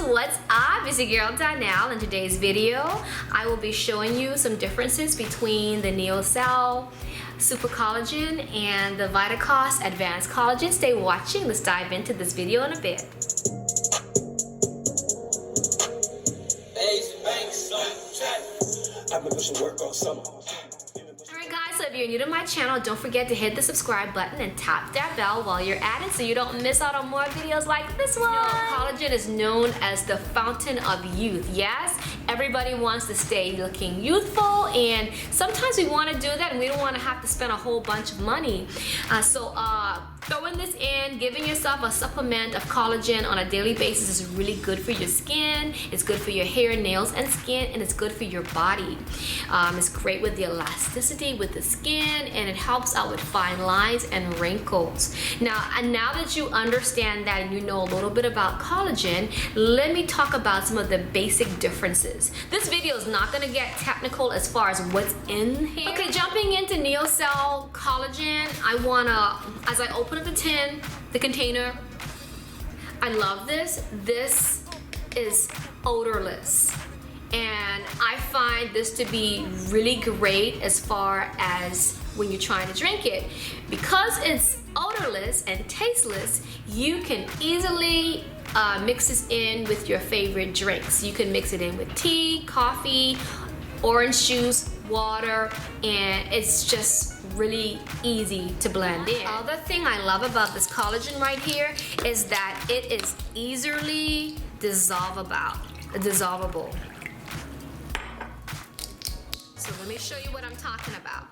what's up? It's your girl Donnell. In today's video, I will be showing you some differences between the NeoCell Super Collagen and the Vitacost Advanced Collagen. Stay watching. Let's dive into this video in a bit. I've been pushing work all summer. Alright guys, so if you're new to my channel, don't forget to hit the subscribe button and tap that bell while you're at it so you don't miss out on more videos like this one. Collagen is known as the fountain of youth. Yes, everybody wants to stay looking youthful, and sometimes we want to do that and we don't want to have to spend a whole bunch of money. So throwing this in, giving yourself a supplement of collagen on a daily basis is really good for your skin. It's good for your hair, nails, and skin, and it's good for your body. It's great with the elasticity with the skin, and it helps out with fine lines and wrinkles. Now that you understand that and you know a little bit about collagen, let me talk about some of the basic differences. This video is not going to get technical as far as what's in here. Okay, jumping into NeoCell Collagen, I wanna, as I open up the tin, the container, I love this. This is odorless, and I find this to be really great as far as when you're trying to drink it. Because it's odorless and tasteless, you can easily mix this in with your favorite drinks. You can mix it in with tea, coffee, orange juice, water, and it's just really easy to blend in. The other thing I love about this collagen right here is that it is easily dissolvable. So let me show you what I'm talking about.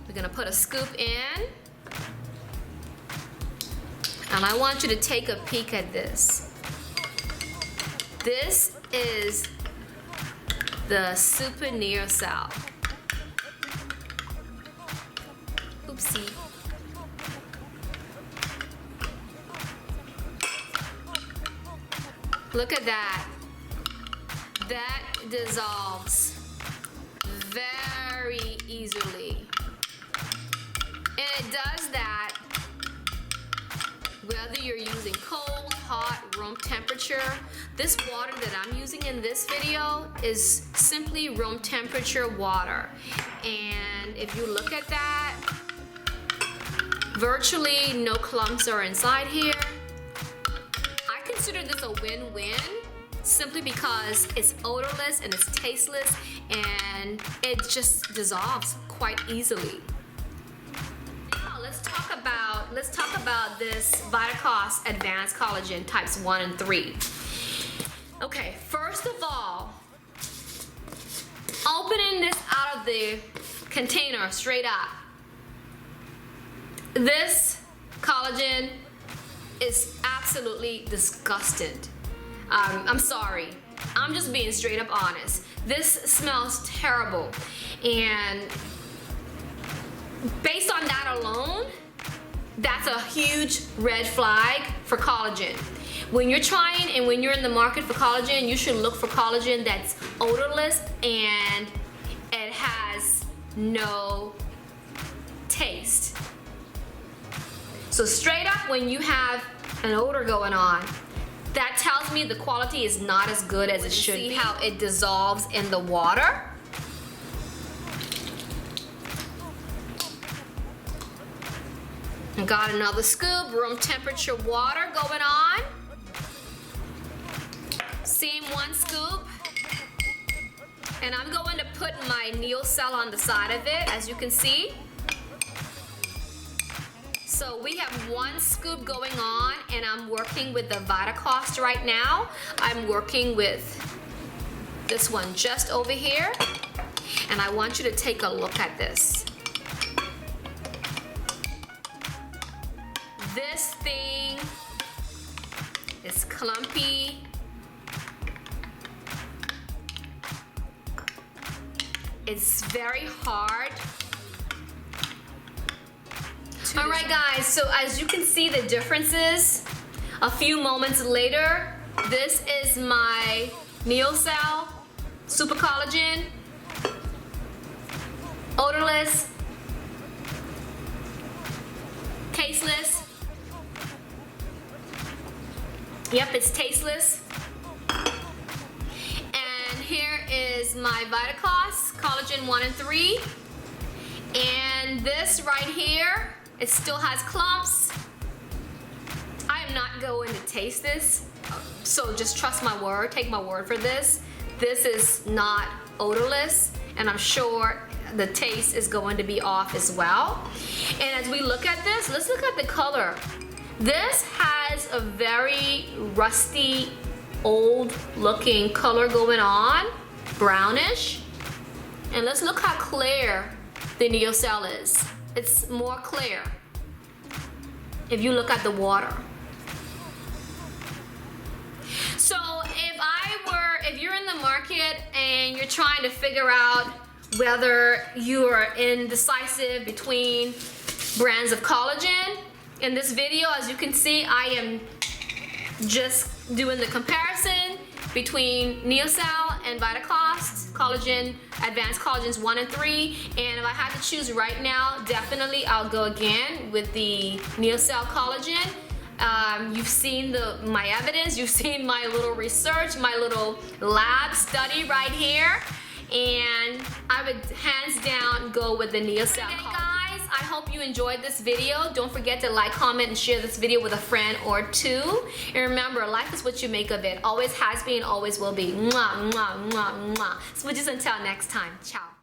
We're gonna put a scoop in, and I want you to take a peek at this. This is the Super NeoCell. Oopsie. Look at that. That dissolves very easily. And it does that whether you're using cold, hot, room temperature. This water that I'm using in this video is simply room temperature water. And if you look at that, virtually no clumps are inside here. I consider this a win-win simply because it's odorless and it's tasteless, and it just dissolves quite easily. Now let's talk about this Vitacost Advanced Collagen types 1 and 3. Okay, first of all, opening this out of the container straight up, this collagen is absolutely disgusting. I'm sorry. I'm just being straight up honest. This smells terrible. And based on that alone, that's a huge red flag for collagen. When you're trying and when you're in the market for collagen, you should look for collagen that's odorless and it has no taste. So straight up, when you have an odor going on, that tells me the quality is not as good as it should be. See how it dissolves in the water? Got another scoop, room temperature water going on. Same one scoop. And I'm going to put my NeoCell on the side of it, as you can see. So we have one scoop going on, and I'm working with the Vitacost right now. I'm working with this one just over here, and I want you to take a look at this. This thing is clumpy. It's very hard. All right guys, so as you can see the differences, a few moments later, this is my NeoCell Super Collagen, odorless, tasteless. Yep, it's tasteless. is my Vitacost Collagen 1 and 3. And this right here, it still has clumps. I am not going to taste this, so just trust my word, take my word for this. This is not odorless, and I'm sure the taste is going to be off as well. And as we look at this, let's look at the color. This has a very rusty, old looking color going on, brownish. And let's look how clear the NeoCell is. It's more clear if you look at the water. So if you're in the market and you're trying to figure out whether you are indecisive between brands of collagen, in this video, as you can see, I am just doing the comparison between NeoCell and Vitacost Collagen, Advanced Collagens 1 and 3. And if I had to choose right now, definitely I'll go again with the NeoCell Collagen. You've seen my evidence, you've seen my little research, my little lab study right here. And I would hands down go with the NeoCell. Okay, guys, I hope you enjoyed this video. Don't forget to like, comment, and share this video with a friend or two. And remember, life is what you make of it. Always has been, always will be. Mwah, mwah, mwah, mwah. Switches until next time. Ciao.